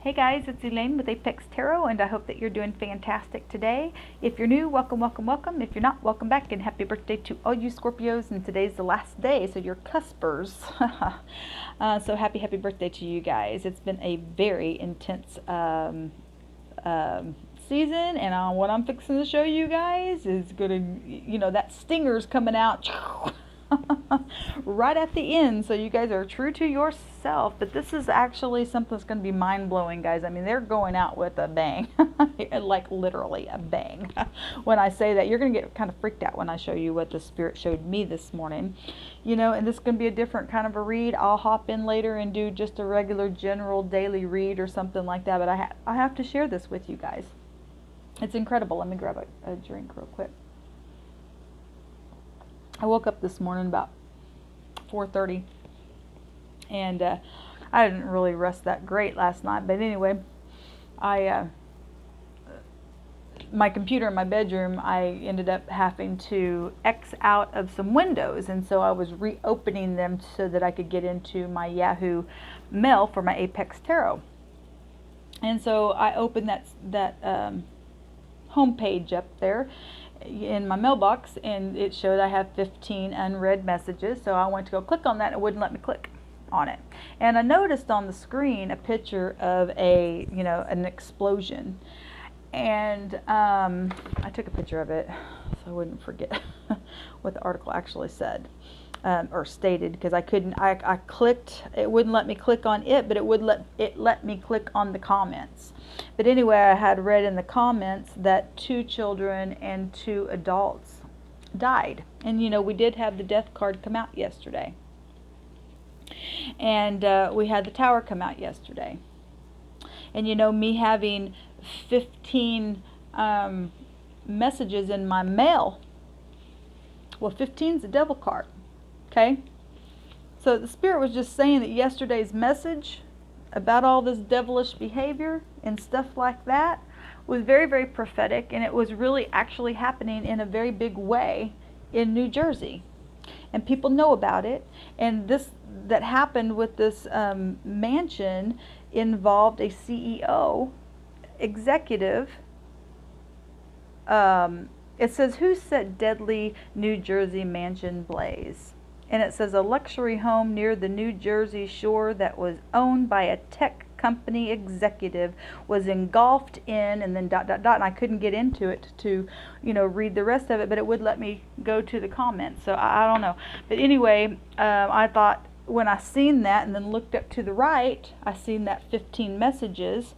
Hey guys, it's Elaine with Apex Tarot, and I hope that you're doing fantastic today. If you're new, welcome, welcome, welcome. If you're not, welcome back, and happy birthday to all you Scorpios, and today's the last day, so you're cuspers. So happy birthday to you guys. It's been a very intense season, and what I'm fixing to show you guys is gonna, that stinger's coming out right at the end, so you guys are true to yourself. But this is actually something that's going to be mind-blowing, guys. I mean, they're going out with a bang. Like literally a bang. When I say that, you're going to get kind of freaked out when I show you what the Spirit showed me this morning. And this is going to be a different kind of a read. I'll hop in later and do just a regular general daily read or something like that, but I have to share this with you guys. It's incredible. Let me grab a drink real quick. I woke up this morning about 4:30, and I didn't really rest that great last night. But anyway, my computer in my bedroom, I ended up having to X out of some windows, and so I was reopening them so that I could get into my Yahoo mail for my Apex Tarot. And so I opened that home page up there in my mailbox, and it showed I have 15 unread messages. So I went to go click on that, and it wouldn't let me click on it. And I noticed on the screen a picture of an explosion, and I took a picture of it so I wouldn't forget what the article actually said or stated, because I couldn't. I clicked. It wouldn't let me click on it, but it would let me click on the comments. But anyway, I had read in the comments that 2 children and 2 adults died. And we did have the death card come out yesterday. And we had the tower come out yesterday. And me having 15 messages in my mail. Well, 15's the devil card. Okay? So the Spirit was just saying that yesterday's message about all this devilish behavior and stuff like that was very, very prophetic, and it was really actually happening in a very big way in New Jersey. And people know about it. And this that happened with this mansion involved a CEO, executive. It says, who set deadly New Jersey mansion blaze? And it says a luxury home near the New Jersey shore that was owned by a tech company executive was engulfed in, and then ... And I couldn't get into it to, read the rest of it, but it would let me go to the comments. So I don't know. But anyway, I thought when I seen that and then looked up to the right, I seen that 15 messages.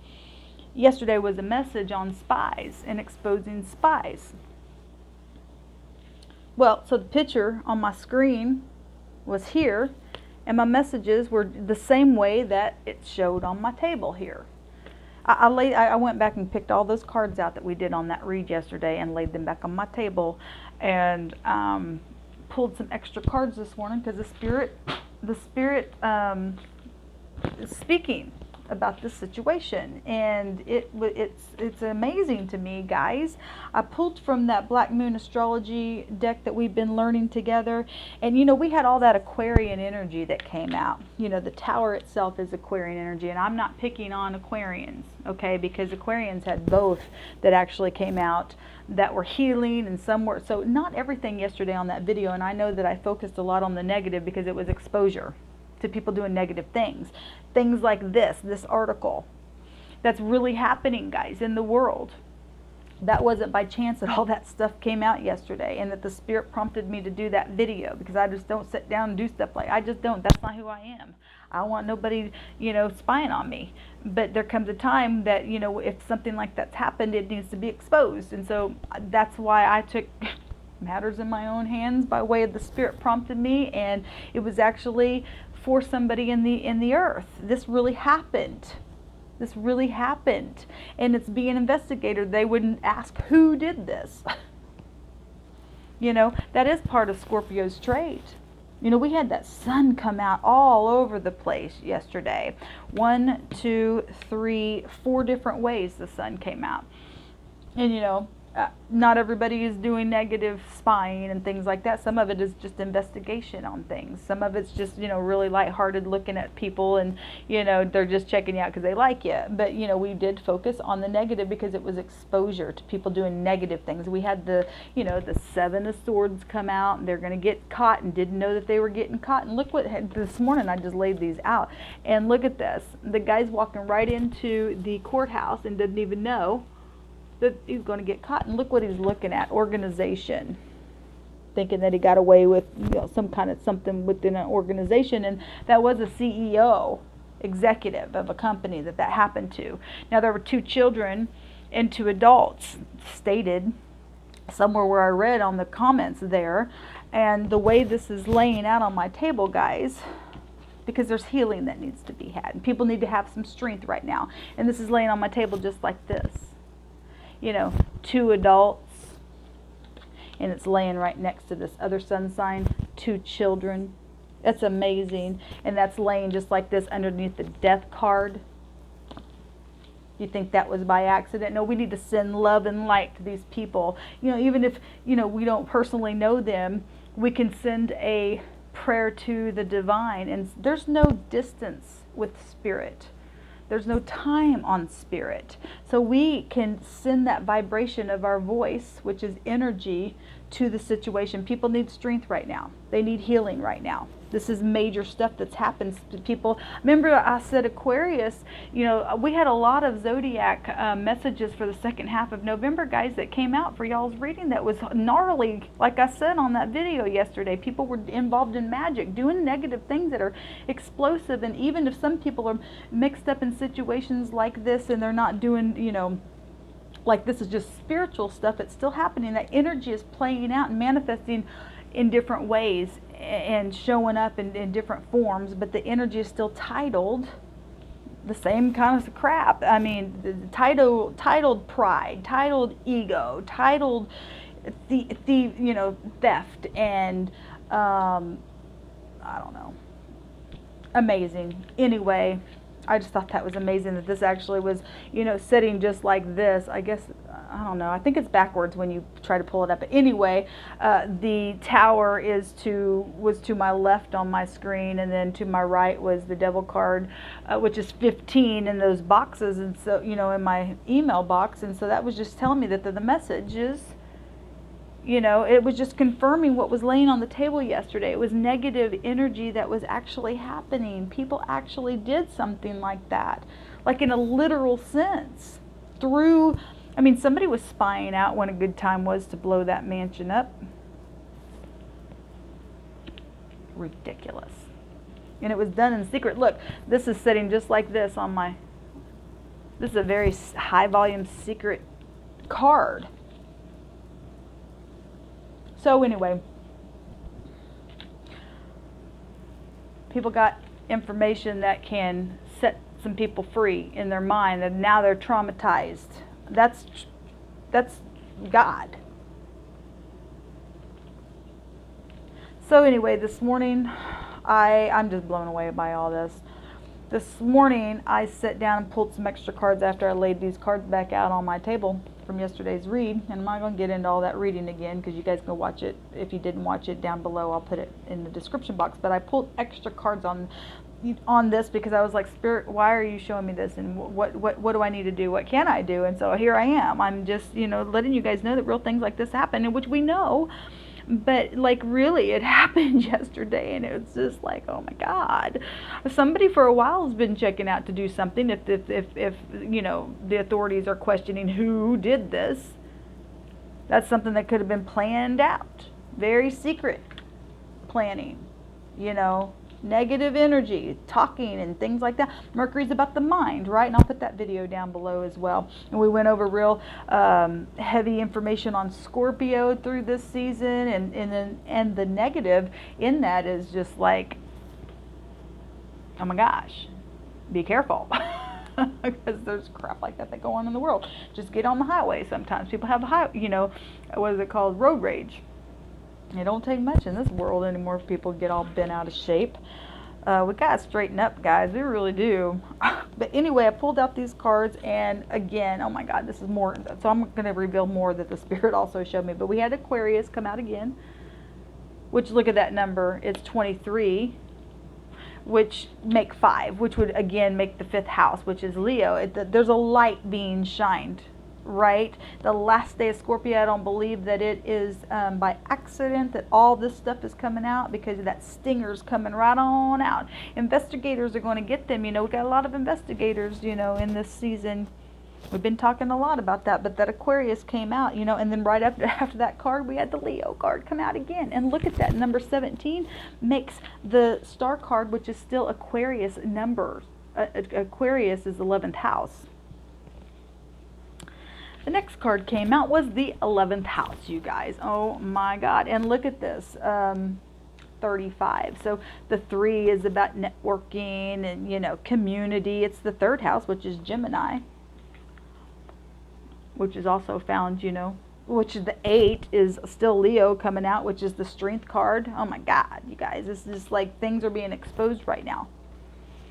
Yesterday was a message on spies and exposing spies. Well, so the picture on my screen was here, and my messages were the same way that it showed on my table here. I went back and picked all those cards out that we did on that read yesterday and laid them back on my table, and pulled some extra cards this morning because the spirit is speaking about this situation, and it's amazing to me, guys. I pulled from that Black Moon astrology deck that we've been learning together, and we had all that Aquarian energy that came out. The tower itself is Aquarian energy, and I'm not picking on Aquarians, okay, because Aquarians had both that actually came out that were healing, and some were, so not everything yesterday on that video. And I know that I focused a lot on the negative because it was exposure to people doing negative things like this article that's really happening, guys, in the world. That wasn't by chance that all that stuff came out yesterday, and that the Spirit prompted me to do that video, because I just don't sit down and do stuff I just don't. That's not who I am. I don't want nobody spying on me. But there comes a time that if something like that's happened, it needs to be exposed. And so that's why I took matters in my own hands by way of the Spirit prompted me, and it was actually for somebody in the earth. This really happened. And it's being investigated. They wouldn't ask who did this. That is part of Scorpio's trait. We had that sun come out all over the place yesterday. 1, 2, 3, 4 different ways the sun came out. And Not everybody is doing negative spying and things like that. Some of it is just investigation on things. Some of it's just, you know, really lighthearted looking at people, and, you know, they're just checking you out because they like you. But, you know, we did focus on the negative because it was exposure to people doing negative things. We had the, you know, the Seven of Swords come out, and they're going to get caught and didn't know that they were getting caught. And look what, this morning I just laid these out. And look at this. The guy's walking right into the courthouse and didn't even know that he's going to get caught, and look what he's looking at: organization, thinking that he got away with, you know, some kind of something within an organization, and that was a CEO, executive of a company that happened to. Now, there were 2 children and 2 adults stated somewhere where I read on the comments there. And the way this is laying out on my table, guys, because there's healing that needs to be had, and people need to have some strength right now, and this is laying on my table just like this. You know, 2 adults, and it's laying right next to this other sun sign, 2 children. That's amazing. And that's laying just like this underneath the death card. You think that was by accident? No, we need to send love and light to these people. You know, even if, you know, we don't personally know them, we can send a prayer to the divine. And there's no distance with spirit. There's no time on spirit. So we can send that vibration of our voice, which is energy, to the situation. People need strength right now. They need healing right now. This is major stuff that's happened to people. Remember I said Aquarius, you know, we had a lot of Zodiac messages for the second half of November, guys, that came out for y'all's reading that was gnarly. Like I said on that video yesterday, people were involved in magic, doing negative things that are explosive. And even if some people are mixed up in situations like this and they're not doing, you know, like this is just spiritual stuff, it's still happening. That energy is playing out and manifesting in different ways and showing up in different forms, but the energy is still titled the same kind of crap. I mean, titled pride, titled ego, titled you know, theft, and I don't know. Amazing. Anyway, I just thought that was amazing that this actually was, you know, sitting just like this. I guess, I don't know, I think it's backwards when you try to pull it up. But anyway, the tower was to my left on my screen, and then to my right was the devil card, which is 15 in those boxes, and so, you know, in my email box. And so that was just telling me that the messages, you know, it was just confirming what was laying on the table yesterday. It was negative energy that was actually happening. People actually did something like that, like in a literal sense. Through, I mean, somebody was spying out when a good time was to blow that mansion up. Ridiculous. And it was done in secret. Look, this is sitting just like this on my, this is a very high volume secret card. So anyway, people got information that can set some people free in their mind, and now they're traumatized. That's God. So anyway, this morning, I'm just blown away by all this. This morning, I sat down and pulled some extra cards after I laid these cards back out on my table from yesterday's read. And I'm not going to get into all that reading again because you guys can watch it. If you didn't watch it, down below, I'll put it in the description box. But I pulled extra cards on this because I was like, Spirit, why are you showing me this? And what do I need to do? What can I do? And so here I am. I'm just, you know, letting you guys know that real things like this happen, and which we know. But like, really, it happened yesterday, and it's just like, oh my God. Somebody for a while has been checking out to do something. If you know, the authorities are questioning who did this, that's something that could have been planned out. Very secret planning, you know. Negative energy, talking and things like that. Mercury's about the mind, right? And I'll put that video down below as well. And we went over real heavy information on Scorpio through this season, and the negative in that is just like, oh my gosh, be careful. Because there's crap like that go on in the world. Just get on the highway. Sometimes people have what is it called? Road rage. It don't take much in this world anymore if people get all bent out of shape. We got to straighten up, guys. We really do. But anyway, I pulled out these cards, and again, oh my God, this is more. So I'm going to reveal more that the Spirit also showed me. But we had Aquarius come out again, which, look at that number, it's 23, which make 5, which would again make the 5th house, which is Leo. There's a light being shined, right? The last day of Scorpio, I don't believe that it is by accident that all this stuff is coming out, because that stinger's coming right on out. Investigators are going to get them. You know, we got a lot of investigators, you know, in this season. We've been talking a lot about that, but that Aquarius came out, you know, and then right after that card, we had the Leo card come out again. And look at that, number 17 makes the star card, which is still Aquarius numbers. Aquarius is 11th house. The next card came out was the 11th house, you guys. Oh my God. And look at this, 35. So the 3 is about networking and, you know, community. It's the 3rd house, which is Gemini, which is also found, you know, which is the 8 is still Leo coming out, which is the strength card. Oh my God, you guys, this is like things are being exposed right now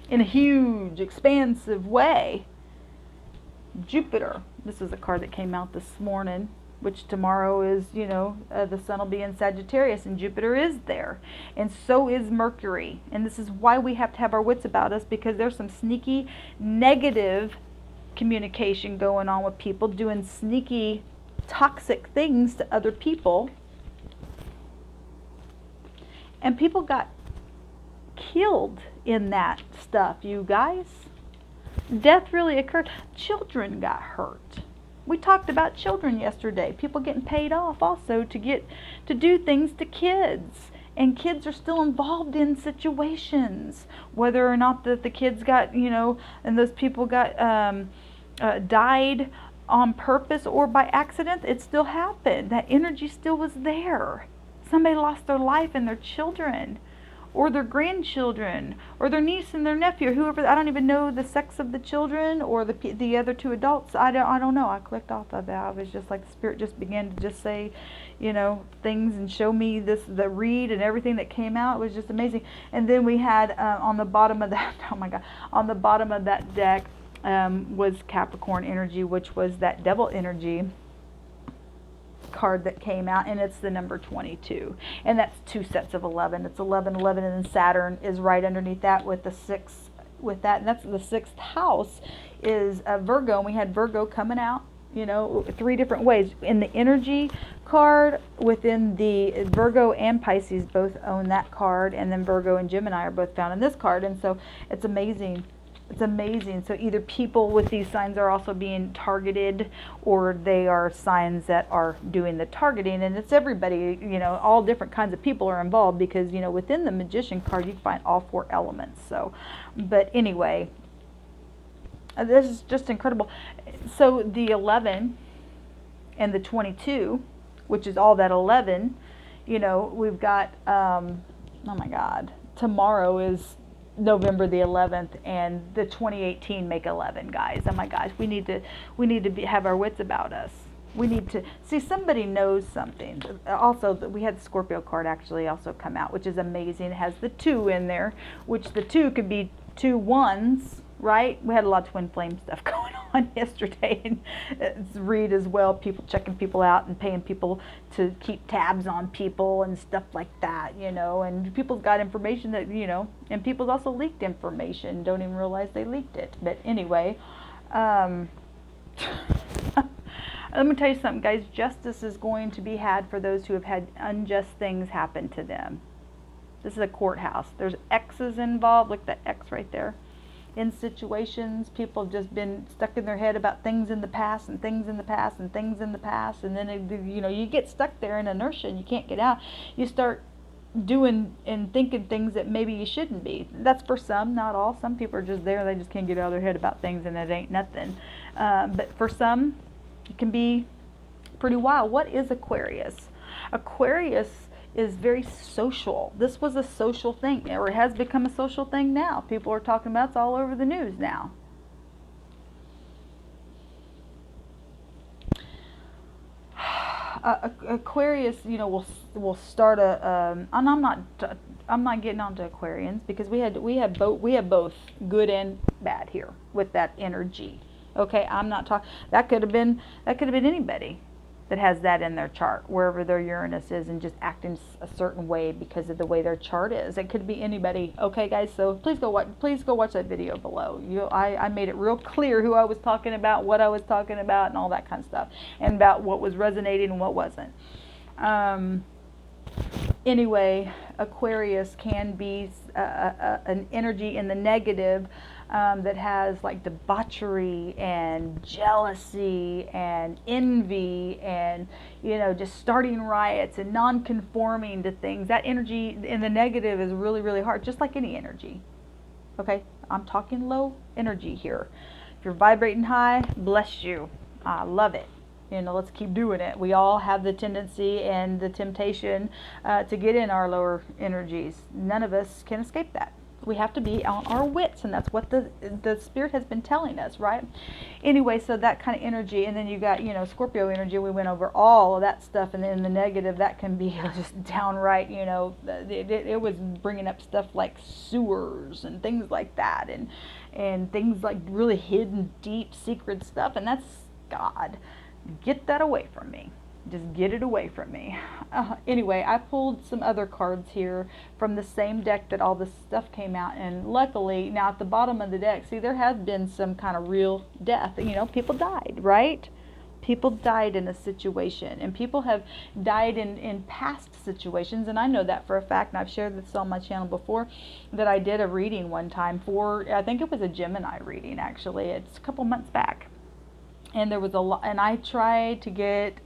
in a huge, expansive way. Jupiter, this is a card that came out this morning, which tomorrow is, you know, the sun will be in Sagittarius, and Jupiter is there, and so is Mercury. And this is why we have to have our wits about us, because there's some sneaky negative communication going on with people doing sneaky toxic things to other people, and people got killed in that stuff, you guys. Death really occurred. Children got hurt. We talked about children yesterday. People getting paid off also to do things to kids. And kids are still involved in situations. Whether or not the kids got, you know, and those people got died on purpose or by accident, it still happened. That energy still was there. Somebody lost their life and their children, or their grandchildren, or their niece and their nephew, or whoever. I don't even know the sex of the children or the other 2 adults. I don't know. I clicked off of that. I was just like, the Spirit just began to just say, you know, things and show me the read and everything that came out. It was just amazing. And then we had on the bottom of that, oh my God, on the bottom of that deck was Capricorn energy, which was that devil energy card that came out, and it's the number 22, and that's 2 sets of 11. It's 11, 11, and then Saturn is right underneath that with the 6 with that, and that's the 6th house is Virgo, and we had Virgo coming out, you know, 3 different ways in the energy card. Within the Virgo and Pisces both own that card, and then Virgo and Gemini are both found in this card, and so it's amazing. It's amazing. So either people with these signs are also being targeted, or they are signs that are doing the targeting. And it's everybody, you know, all different kinds of people are involved, because, you know, within the Magician card, you find all 4 elements. So, but anyway, this is just incredible. So the 11 and the 22, which is all that 11, you know, we've got, oh my God, tomorrow is November the 11th, and the 2018 make 11, guys. Oh my gosh, we need to have our wits about us. We need to see somebody knows something. Also, we had the Scorpio card actually also come out, which is amazing. It has the 2 in there, which the 2 could be 2 1s, right? We had a lot of twin flame stuff going on yesterday, and it's read as well, people checking people out and paying people to keep tabs on people and stuff like that, you know, and people's got information that, you know, and people's also leaked information, don't even realize they leaked it. But anyway, let me tell you something, guys. Justice is going to be had for those who have had unjust things happen to them. This is a courthouse. There's X's involved. Look at that X right there. In situations, people have just been stuck in their head about things in the past and things in the past and things in the past, and then you know, you get stuck there in inertia and you can't get out. You start doing and thinking things that maybe you shouldn't be. That's for some, not all. Some people are just there, they just can't get out of their head about things, and it ain't nothing. But for some, it can be pretty wild. What is Aquarius? Aquarius is very social. This was a social thing, or it has become a social thing now. People are talking about it. It's all over the news now. Aquarius, you know, will start and I'm not getting onto Aquarians because we have both good and bad here with that energy. Okay, I'm not talking. That could have been anybody that has that in their chart, wherever their Uranus is, and just acting a certain way because of the way their chart is. It could be anybody. Okay, guys. So please go watch that video below. I made it real clear who I was talking about, what I was talking about, and all that kind of stuff, and about what was resonating and what wasn't. Anyway, Aquarius can be an energy in the negative. That has like debauchery and jealousy and envy and, you know, just starting riots and non-conforming to things. That energy in the negative is really, really hard, just like any energy. Okay, I'm talking low energy here. If you're vibrating high, bless you. I love it. You know, let's keep doing it. We all have the tendency and the temptation to get in our lower energies. None of us can escape that. We have to be on our wits, and that's what the spirit has been telling us, right? Anyway, so that kind of energy, and then you got, you know, Scorpio energy. We went over all of that stuff, and then the negative, that can be just downright, you know, it was bringing up stuff like sewers and things like that, and things like really hidden, deep, secret stuff, and that's God. Get that away from me. Just get it away from me. Anyway, I pulled some other cards here from the same deck that all this stuff came out. And luckily, now at the bottom of the deck, see, there has been some kind of real death. You know, people died, right? People died in a situation. And people have died in past situations. And I know that for a fact. And I've shared this on my channel before, that I did a reading one time for, I think it was a Gemini reading, actually. It's a couple months back. And there was a lot, and I tried to get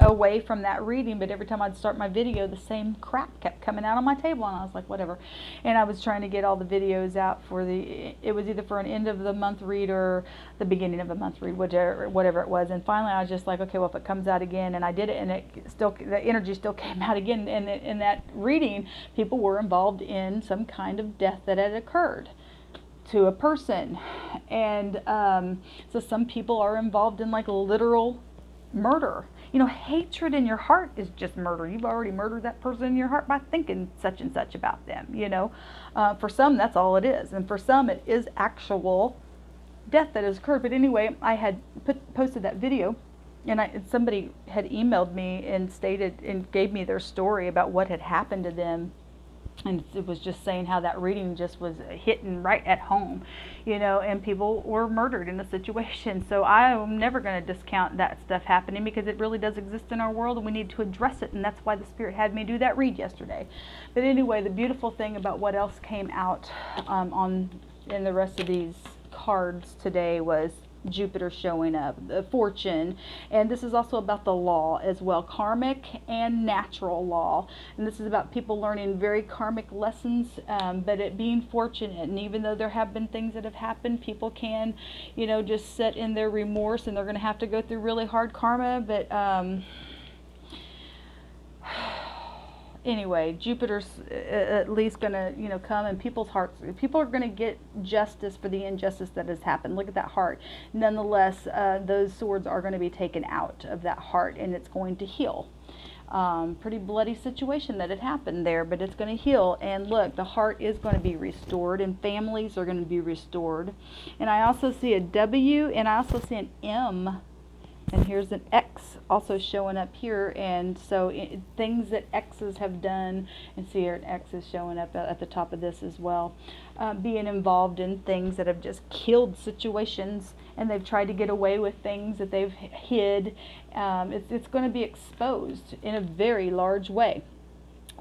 away from that reading, but every time I'd start my video, the same crap kept coming out on my table, and I was like, whatever. And I was trying to get all the videos out for it was either for an end of the month read or the beginning of the month read, whatever it was. And finally I was just like, okay, well, if it comes out again, and I did it, and the energy still came out again. And in that reading, people were involved in some kind of death that had occurred to a person. And so some people are involved in like literal murder. You know, hatred in your heart is just murder. You've already murdered that person in your heart by thinking such and such about them, you know. For some, that's all it is. And for some, it is actual death that has occurred. But anyway, I had posted that video, and somebody had emailed me and stated and gave me their story about what had happened to them. And it was just saying how that reading just was hitting right at home, you know, and people were murdered in the situation. So I'm never going to discount that stuff happening, because it really does exist in our world, and we need to address it. And that's why the Spirit had me do that read yesterday. But anyway, the beautiful thing about what else came out in the rest of these cards today was Jupiter showing up, the fortune, and this is also about the law as well, karmic and natural law. And this is about people learning very karmic lessons, but it being fortunate. And even though there have been things that have happened, people can, you know, just sit in their remorse, and they're going to have to go through really hard karma. But anyway, Jupiter's at least going to, you know, come in people's hearts. People are going to get justice for the injustice that has happened. Look at that heart. Nonetheless, those swords are going to be taken out of that heart, and it's going to heal. Pretty bloody situation that had happened there, but it's going to heal. And look, the heart is going to be restored, and families are going to be restored. And I also see a W, and I also see an M. And here's an X also showing up here. And so things that X's have done, and see here an X is showing up at the top of this as well, being involved in things that have just killed situations, and they've tried to get away with things that they've hid. It's going to be exposed in a very large way.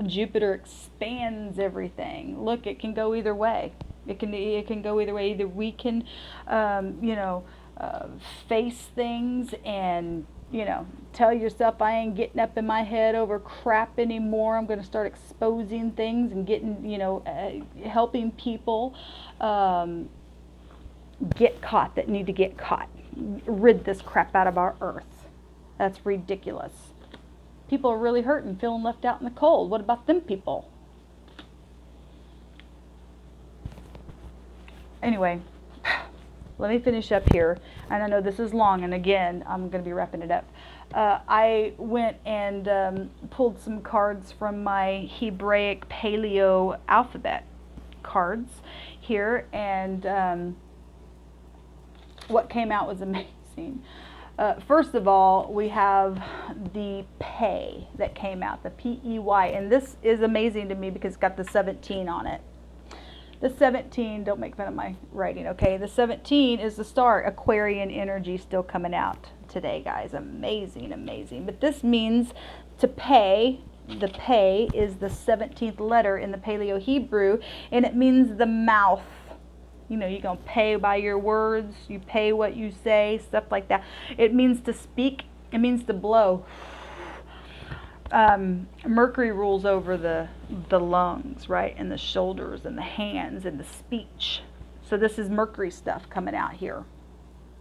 Jupiter expands everything. Look, it can go either way. It can go either way. Either we can, you know, face things and, you know, tell yourself, I ain't getting up in my head over crap anymore. I'm going to start exposing things and getting, you know, helping people get caught that need to get caught. Rid this crap out of our earth. That's ridiculous. People are really hurting, feeling left out in the cold. What about them people? Anyway, let me finish up here. And I know this is long, and again, I'm going to be wrapping it up. I went and pulled some cards from my Hebraic Paleo alphabet cards here, and what came out was amazing. First of all, we have the pay that came out, the P-E-Y, and this is amazing to me because it's got the 17 on it. The 17, don't make fun of my writing, okay? The 17 is the star, Aquarian energy still coming out today, guys. Amazing, amazing. But this means to pay. The pay is the 17th letter in the Paleo Hebrew, and it means the mouth. You know, you're going to pay by your words. You pay what you say, stuff like that. It means to speak. It means to blow. Mercury rules over the lungs, right, and the shoulders and the hands and the speech. So this is Mercury stuff coming out here.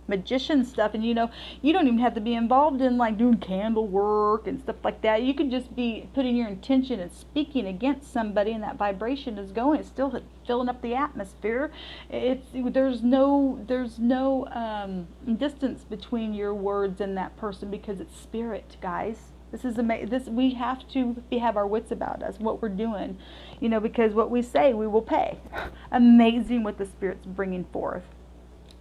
Magician stuff, and you know, you don't even have to be involved in like doing candle work and stuff like that. You could just be putting your intention and speaking against somebody, and that vibration is going. It's still filling up the atmosphere. There's no distance between your words and that person because it's spirit, guys. This is amazing. We have to have our wits about us, what we're doing, you know, because what we say, we will pay. Amazing what the Spirit's bringing forth.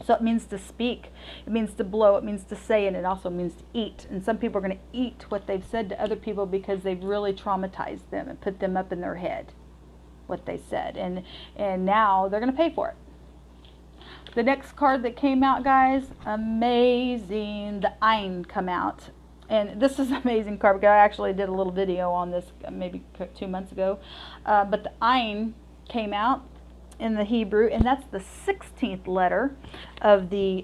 So it means to speak, it means to blow, it means to say, and it also means to eat. And some people are going to eat what they've said to other people because they've really traumatized them and put them up in their head, what they said. And now they're going to pay for it. The next card that came out, guys, amazing. The Ein come out. And this is an amazing card because I actually did a little video on this maybe 2 months ago. But the Ein came out in the Hebrew, and that's the 16th letter of the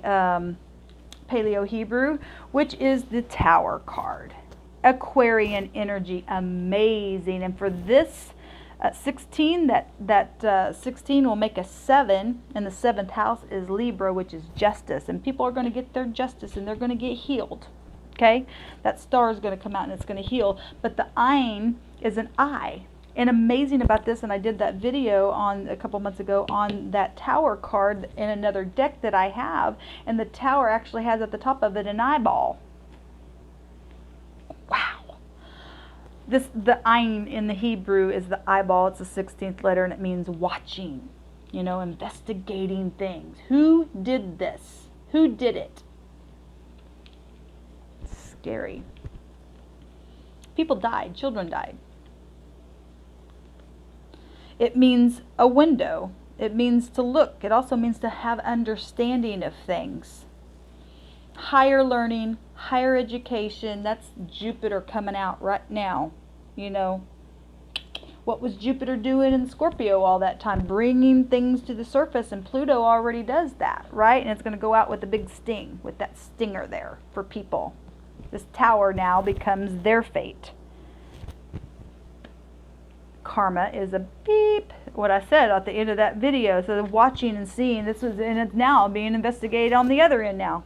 Paleo Hebrew, which is the Tower card. Aquarian energy, amazing. And for this 16, that 16 will make a 7, and the 7th house is Libra, which is justice. And people are going to get their justice, and they're going to get healed. Okay, that star is going to come out and it's going to heal. But the Ein is an eye. And amazing about this, and I did that video on a couple months ago on that Tower card in another deck that I have, and the Tower actually has at the top of it an eyeball. Wow. The Ein in the Hebrew is the eyeball. It's the 16th letter, and it means watching, you know, investigating things. Who did this? Who did it? Scary. People died. Children died. It means a window. It means to look. It also means to have understanding of things. Higher learning, higher education. That's Jupiter coming out right now. You know, what was Jupiter doing in Scorpio all that time? Bringing things to the surface, and Pluto already does that, right? And it's going to go out with a big sting, with that stinger there for people. This Tower now becomes their fate. Karma is a beep, what I said at the end of that video. So watching and seeing, this was, and it's now being investigated on the other end now.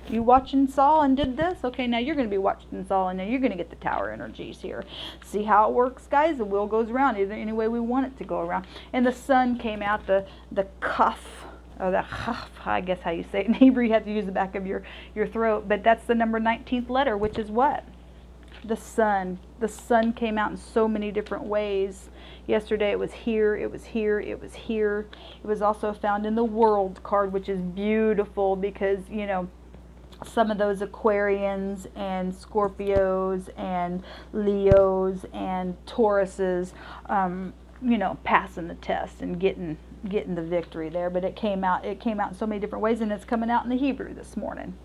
You watched and saw and did this? Okay, now you're going to be watched and saw, and now you're going to get the Tower energies here. See how it works, guys? The wheel goes around either any way we want it to go around. And the Sun came out, the cuff. Oh, the chaf, I guess how you say it. In Hebrew, you have to use the back of your throat. But that's the number 19th letter, which is what? The Sun. The Sun came out in so many different ways. Yesterday it was here, it was here, it was here. It was also found in the World card, which is beautiful because, you know, some of those Aquarians and Scorpios and Leos and Tauruses, you know, passing the test and getting the victory there. But it came out in so many different ways, and it's coming out in the Hebrew this morning.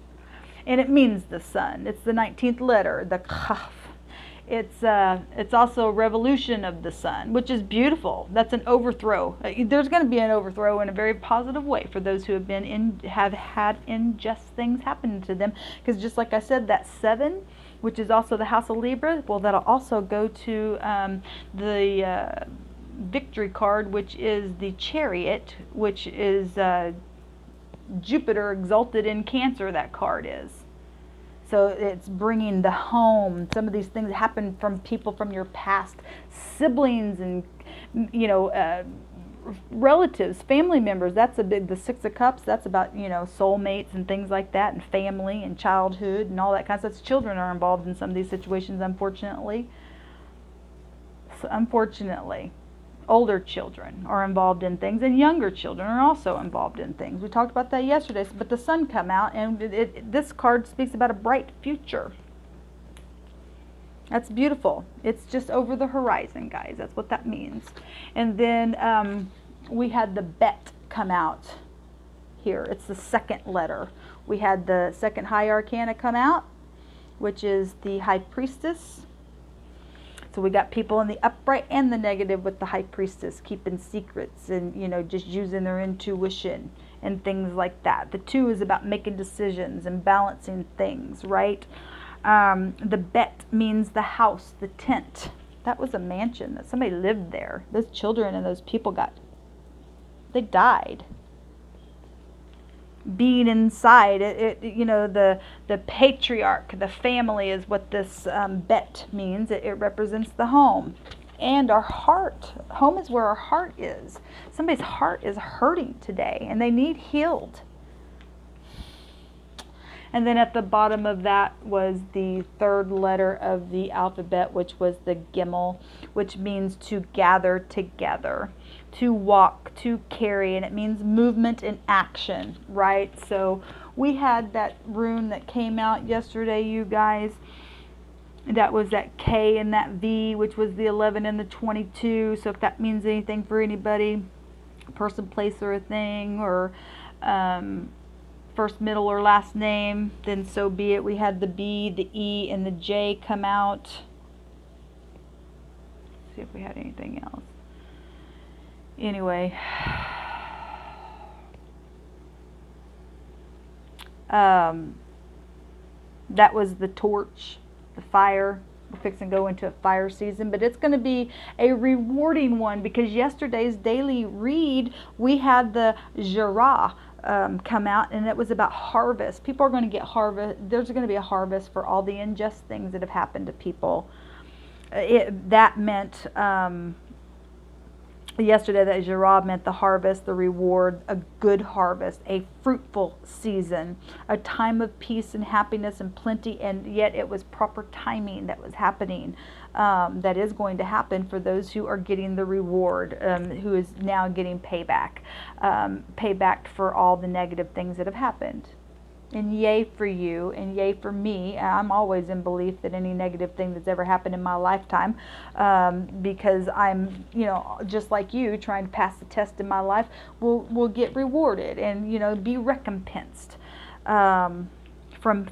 And it means the sun. It's the 19th letter, the kaf. It's also a revolution of the sun, which is beautiful. That's an overthrow. There's going to be an overthrow in a very positive way for those who have had unjust things happen to them. Because just like I said, that 7, which is also the house of Libra, well, that'll also go to the victory card, which is the Chariot, which is Jupiter exalted in Cancer. That card is. So it's bringing the home. Some of these things happen from people from your past, siblings, and, you know, relatives, family members. That's a big, the Six of Cups, that's about, you know, soulmates and things like that, and family and childhood and all that kind of stuff. Children are involved in some of these situations, unfortunately. So, unfortunately, older children are involved in things, and younger children are also involved in things. We talked about that yesterday. But the sun come out, and this card speaks about a bright future. That's beautiful. It's just over the horizon, guys. That's what that means. And then we had the bet come out here. It's the second letter. We had the second high arcana come out, which is the High Priestess. So we got people in the upright and the negative with the High Priestess, keeping secrets and, you know, just using their intuition and things like that. The 2 is about making decisions and balancing things, right? The bet means the house, the tent. That was a mansion that somebody lived there. Those children and those people they died. Being inside, you know, the patriarch, the family is what this bet means. It represents the home and our heart. Home is where our heart is. Somebody's heart is hurting today and they need healed. And then at the bottom of that was the third letter of the alphabet, which was the Gimel, which means to gather together, to walk, to carry, and it means movement and action, right? So we had that rune that came out yesterday, you guys. That was that K and that V, which was the 11 and the 22. So if that means anything for anybody, a person, place, or a thing, or first, middle, or last name, then so be it. We had the B, the E, and the J come out. Let's see if we had anything else. Anyway, that was the torch, the fire. We're fixing to go into a fire season, but it's going to be a rewarding one, because yesterday's daily read, we had the ShAhH come out, and it was about harvest. People are going to get harvest. There's going to be a harvest for all the unjust things that have happened to people. That meant yesterday, that ShAhH meant the harvest, the reward, a good harvest, a fruitful season, a time of peace and happiness and plenty, and yet it was proper timing that was happening. That is going to happen for those who are getting the reward, who is now getting payback for all the negative things that have happened. And yay for you, and yay for me. I'm always in belief that any negative thing that's ever happened in my lifetime, because I'm, you know, just like you, trying to pass the test in my life, will get rewarded and, you know, be recompensed from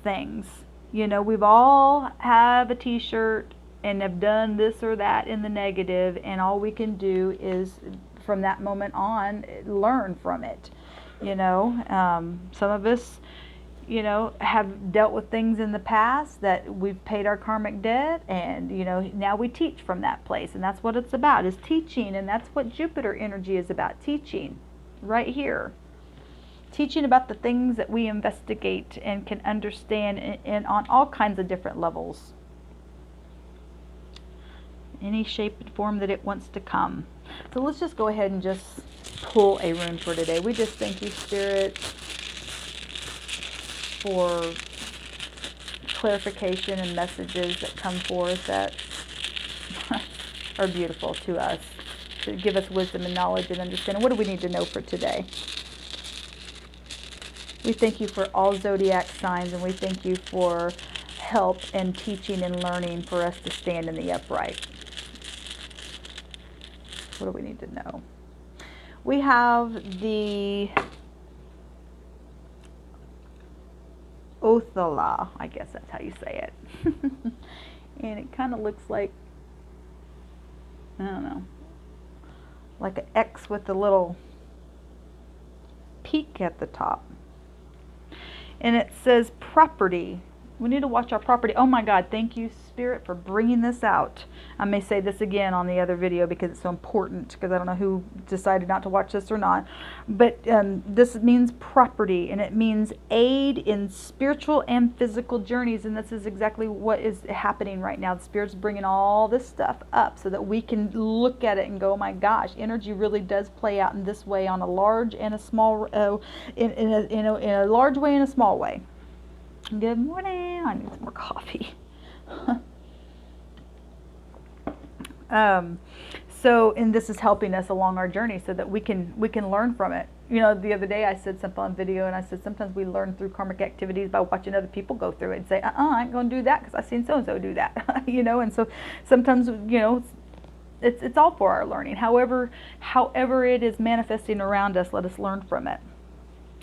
things. You know, we've all have a t-shirt and have done this or that in the negative, and all we can do is, from that moment on, learn from it. You know, some of us, you know, have dealt with things in the past that we've paid our karmic debt, and, you know, now we teach from that place, and that's what it's about, is teaching, and that's what Jupiter energy is about, teaching, right here. Teaching about the things that we investigate and can understand and on all kinds of different levels. Any shape and form that it wants to come. So let's just go ahead and just pull a rune for today. We just thank you, Spirit, for clarification and messages that come for us that are beautiful to us, to give us wisdom and knowledge and understanding. What do we need to know for today? We thank you for all zodiac signs, and we thank you for help and teaching and learning for us to stand in the upright. What do we need to know? We have the Othala, I guess that's how you say it. And it kind of looks like, I don't know, like an X with a little peak at the top. And it says property. We need to watch our property. Oh my God, thank you, Spirit, for bringing this out. I may say this again on the other video because it's so important, because I don't know who decided not to watch this or not. But this means property, and it means aid in spiritual and physical journeys. And this is exactly what is happening right now. The Spirit's bringing all this stuff up so that we can look at it and go, oh my gosh, energy really does play out in this way, on a large and a small, in a large way and a small way. Good morning. I need some more coffee. So, and this is helping us along our journey so that we can learn from it. You know, the other day I said something on video, and I said sometimes we learn through karmic activities by watching other people go through it and say, I ain't gonna do that because I've seen so and so do that. You know, and so sometimes, you know, it's all for our learning. However it is manifesting around us, let us learn from it.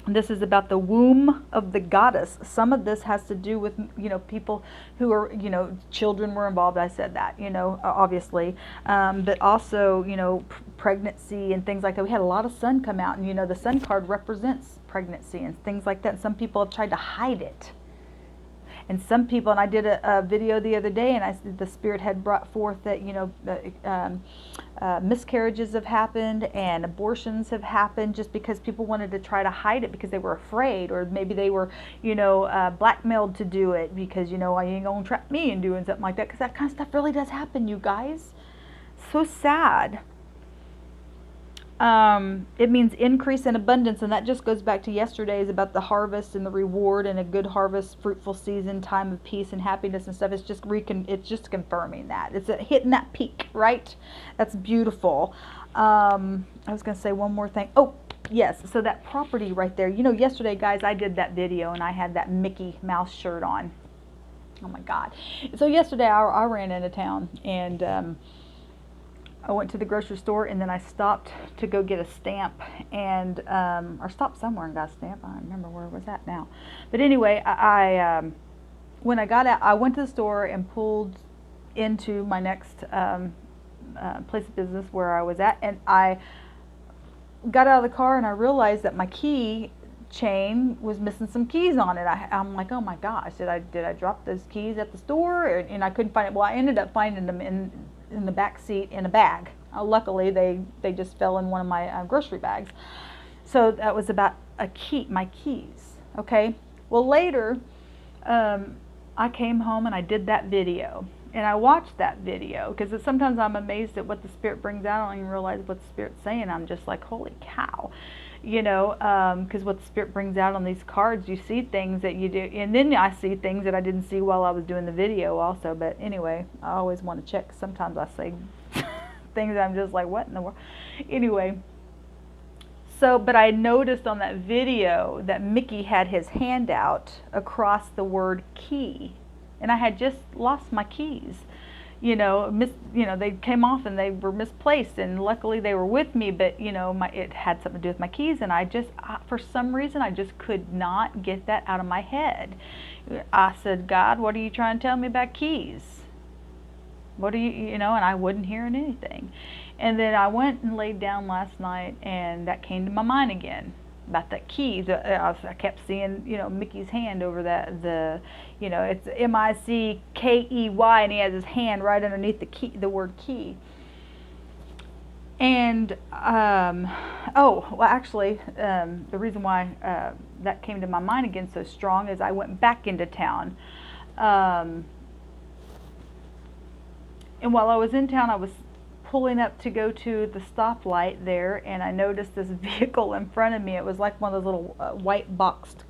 This is about the womb of the goddess. Some of this has to do with, you know, people who are, you know, children were involved. I said that, you know, obviously, but also, you know, pregnancy and things like that. We had a lot of sun come out, and, you know, the sun card represents pregnancy and things like that. And some people have tried to hide it. And some people, and I did a video the other day, and the Spirit had brought forth that, you know, miscarriages have happened and abortions have happened just because people wanted to try to hide it because they were afraid, or maybe they were, you know, blackmailed to do it because, you know, I ain't gonna trap me in doing something like that, because that kind of stuff really does happen, you guys. So sad. It means increase and abundance, and that just goes back to yesterday's about the harvest and the reward and a good harvest, fruitful season, time of peace and happiness and stuff. It's just confirming that. It's hitting that peak, right? That's beautiful. I was going to say one more thing. Oh, yes. So that property right there. You know, yesterday, guys, I did that video and I had that Mickey Mouse shirt on. Oh my God. So yesterday I ran into town, and I went to the grocery store, and then I stopped to go get a stamp, and or stopped somewhere and got a stamp. I don't remember where it was at now. But anyway, I when I got out, I went to the store and pulled into my next place of business where I was at, and I got out of the car and I realized that my key chain was missing some keys on it. I'm like, oh my gosh, did I drop those keys at the store? And I couldn't find it. Well, I ended up finding them in the back seat in a bag. Luckily, they just fell in one of my grocery bags. So that was about my keys. Okay. Well, later, I came home and I did that video, and I watched that video because sometimes I'm amazed at what the Spirit brings out. I don't even realize what the Spirit's saying. I'm just like, holy cow. You know, because what the Spirit brings out on these cards, you see things that you do, and then I see things that I didn't see while I was doing the video also. But anyway, I always want to check. Sometimes I say things that I'm just like, what in the world? Anyway, so, but I noticed on that video that Mickey had his hand out across the word key, and I had just lost my keys. You know, they came off and they were misplaced, and luckily they were with me, but, you know, it had something to do with my keys, and for some reason, I just could not get that out of my head. I said, God, what are you trying to tell me about keys? What are you know, and I wasn't hearing anything. And then I went and laid down last night, and that came to my mind again. About that keys. I kept seeing, you know, Mickey's hand over you know, it's M-I-C-K-E-Y, and he has his hand right underneath the word key. And, oh, well, actually, the reason why that came to my mind again so strong is I went back into town. And while I was in town, I was pulling up to go to the stoplight there, and I noticed this vehicle in front of me. It was like one of those little white boxed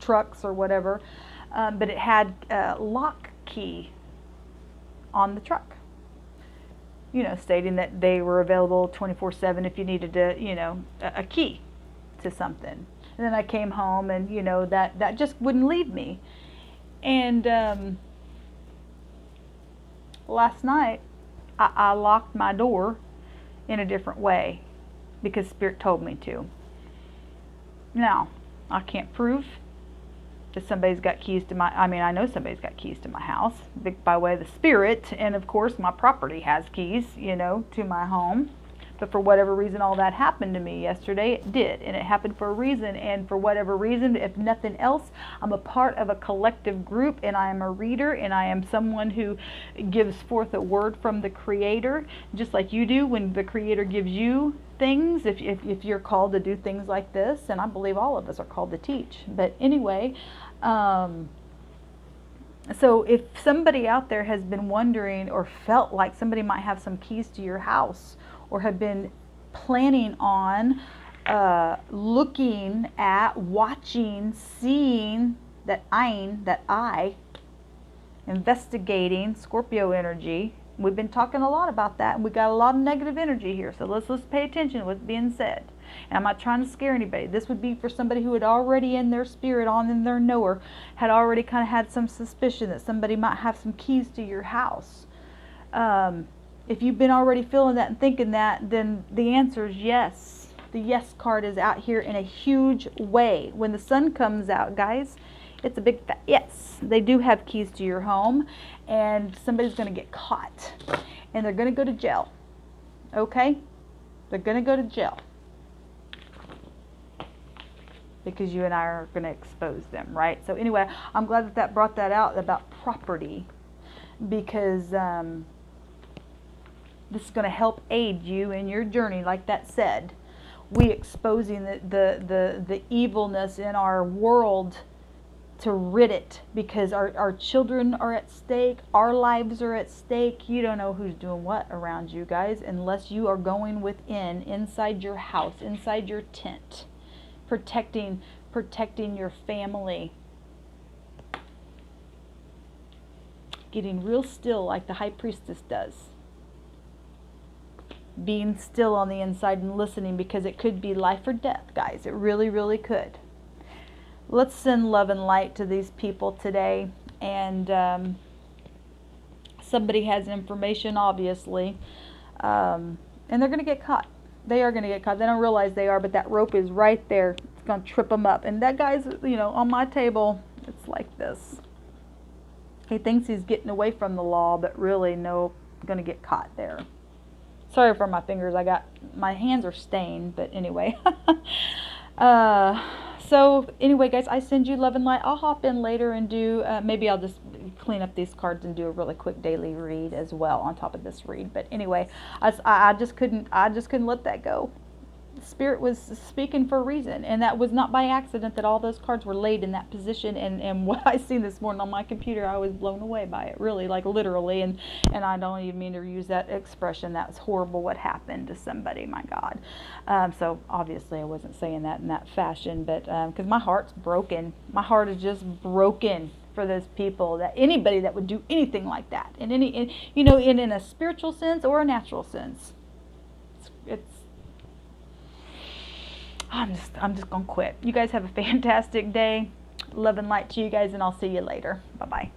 trucks or whatever, but it had a lock key on the truck, you know, stating that they were available 24/7 if you needed to, you know, a key to something. And then I came home, and, you know, that just wouldn't leave me. And last night I locked my door in a different way because Spirit told me to. Now, I can't prove that somebody's got keys to I know somebody's got keys to my house by way of the Spirit, and of course my property has keys, you know, to my home. But for whatever reason, all that happened to me yesterday. It did, and it happened for a reason. And for whatever reason, if nothing else, I'm a part of a collective group, and I am a reader, and I am someone who gives forth a word from the Creator, just like you do when the Creator gives you things. If you're called to do things like this, and I believe all of us are called to teach. But anyway, so if somebody out there has been wondering or felt like somebody might have some keys to your house, or have been planning on looking at, watching, seeing that I, investigating Scorpio energy. We've been talking a lot about that, and we got a lot of negative energy here, so let's pay attention to what's being said. And I'm not trying to scare anybody. This would be for somebody who had already in their spirit, in their knower, had already kind of had some suspicion that somebody might have some keys to your house. If you've been already feeling that and thinking that, then the answer is yes. The yes card is out here in a huge way. When the sun comes out, guys, it's a big fat yes. They do have keys to your home, and somebody's going to get caught, and they're going to go to jail. Okay? They're going to go to jail because you and I are going to expose them, right? So anyway, I'm glad that brought that out about property, because this is going to help aid you in your journey. Like that said, we exposing the evilness in our world to rid it, because our children are at stake, our lives are at stake. You don't know who's doing what around you, guys, unless you are going within, inside your house, inside your tent, protecting your family. Getting real still like the high priestess does. Being still on the inside and listening, because it could be life or death, guys. It really, really could. Let's send love and light to these people today. And somebody has information, obviously, and they're going to get caught. They are going to get caught. They don't realize they are, but that rope is right there. It's going to trip them up. And that guy's, on my table, it's like this. He thinks he's getting away from the law, but really, nope, going to get caught there. Sorry for my fingers. My hands are stained, but anyway. So anyway, guys, I send you love and light. I'll hop in later and do, maybe I'll just clean up these cards and do a really quick daily read as well on top of this read. But anyway, I just couldn't let that go. Spirit was speaking for a reason, and that was not by accident that all those cards were laid in that position. And what I seen this morning on my computer, I was blown away by it, really, like literally. And I don't even mean to use that expression. That's horrible what happened to somebody, my God. So obviously I wasn't saying that in that fashion, but because my heart's broken. My heart is just broken for those people, that anybody that would do anything like that, in a spiritual sense or a natural sense. I'm just gonna quit. You guys have a fantastic day. Love and light to you guys, and I'll see you later. Bye-bye.